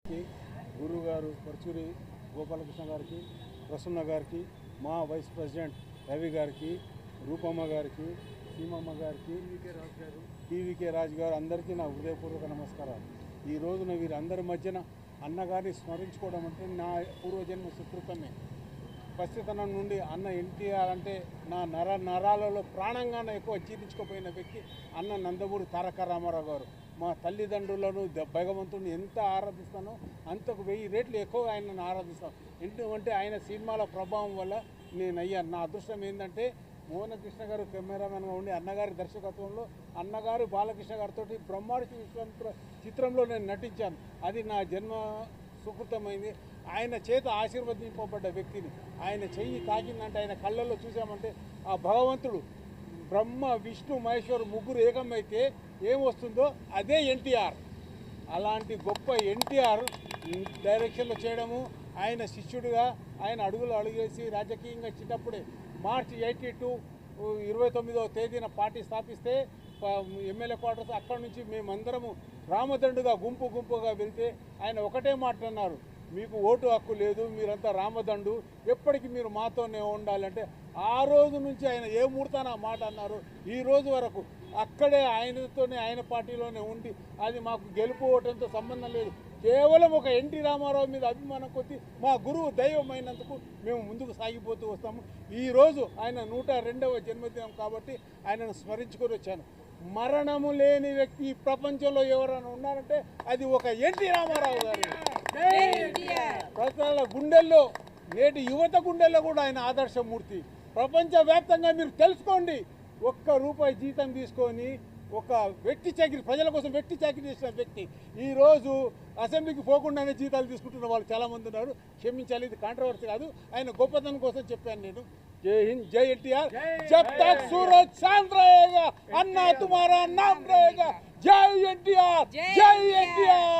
గురువు గారు పరచూరి గోపాలకృష్ణ గారికి, ప్రసన్న గారికి, మా వైస్ ప్రెసిడెంట్ రవి గారికి, రూపమ్మ గారికి, సీమమ్మ గారికి, టీవీకే రాజు గారు అందరికీ నా హృదయపూర్వక నమస్కారాలు. ఈ రోజున వీరందరి మధ్యన అన్నగారిని స్మరించుకోవడం అంటే నా పూర్వజన్మ సుకృతమే. పసితనం నుండి అన్న ఎన్టీఆర్ అంటే నా నరాలలో ప్రాణంగానే ఎక్కువ జీర్ణించుకోపోయిన వ్యక్తి అన్న నందమూరి తారక రామారావు గారు. మా తల్లిదండ్రులను భగవంతుడిని ఎంత ఆరాధిస్తానో అంతకు 1000 రెట్లు ఎక్కువ ఆయనను ఆరాధిస్తాను. ఎందుకంటే ఆయన సినిమాల ప్రభావం వల్ల నేను అయ్యాను. నా అదృష్టం ఏంటంటే మోహనకృష్ణ గారు కెమెరామెన్గా ఉండి అన్నగారి దర్శకత్వంలో అన్నగారు బాలకృష్ణ గారితో బ్రహ్మాండ విశ్వామిత్ర చిత్రంలో నేను నటించాను. అది నా జన్మ సుకృతమైంది. ఆయన చేత ఆశీర్వదింపబడ్డ వ్యక్తిని. ఆయన చెయ్యి తాకిందంటే, ఆయన కళ్ళల్లో చూసామంటే ఆ భగవంతుడు బ్రహ్మ విష్ణు మహేశ్వరు ముగ్గురు ఏకమైతే ఏమొస్తుందో అదే ఎన్టీఆర్. అలాంటి గొప్ప ఎన్టీఆర్ డైరెక్షన్లో చేయడము, ఆయన శిష్యుడిగా ఆయన అడుగులేసి రాజకీయంగా చిన్నప్పుడే మార్చి 82 29వ తేదీన పార్టీ స్థాపిస్తే ఎమ్మెల్యే క్వార్టర్స్ అక్కడి నుంచి మేమందరము రామదండుగా గుంపుగా వెళ్తే ఆయన ఒకటే మాట అన్నారు, మీకు ఓటు హక్కు లేదు, మీరంతా రామదండు, ఎప్పటికీ మీరు మాతోనే ఉండాలంటే ఆ రోజు నుంచి ఆయన ఏ ముహూర్తాన ఆ మాట అన్నారు ఈ రోజు వరకు అక్కడే ఆయనతోనే ఆయన పార్టీలోనే ఉండి అది మాకు గెలుపు ఓటంతో సంబంధం లేదు. కేవలం ఒక ఎన్టీ రామారావు మీద అభిమానం కొద్దీ మా గురువు దైవమైనందుకు మేము ముందుకు సాగిపోతూ వస్తాము. ఈరోజు ఆయన 102వ జన్మదినం కాబట్టి ఆయనను స్మరించుకొని వచ్చాను. మరణము లేని వ్యక్తి ఈ ప్రపంచంలో ఎవరైనా ఉన్నారంటే అది ఒక ఎన్టీ రామారావు గారు. ప్రజల గుండెల్లో, నేటి యువత గుండెల్లో కూడా ఆయన ఆదర్శమూర్తి. ప్రపంచవ్యాప్తంగా మీరు తెలుసుకోండి, ₹1 జీతం తీసుకొని ఒక వెట్టి చాకిరి, ప్రజల కోసం వెట్టి చాకిరి చేసిన వ్యక్తి ఈరోజు అసెంబ్లీకి పోకుండానే జీతాలు తీసుకుంటున్న వాళ్ళు చాలామంది ఉన్నారు. క్షమించాలి, ఇది కాంట్రవర్సీ కాదు, ఆయన గొప్పతనం కోసం చెప్పాను నేను. జై హింద్, జై ఎన్టీఆర్. జబ్ తక్ సూరజ్ చాంద్ रहेगा, अन्ना तुम्हारा नाम रहेगा. జై ఎన్టీఆర్, జై ఎన్టీఆర్.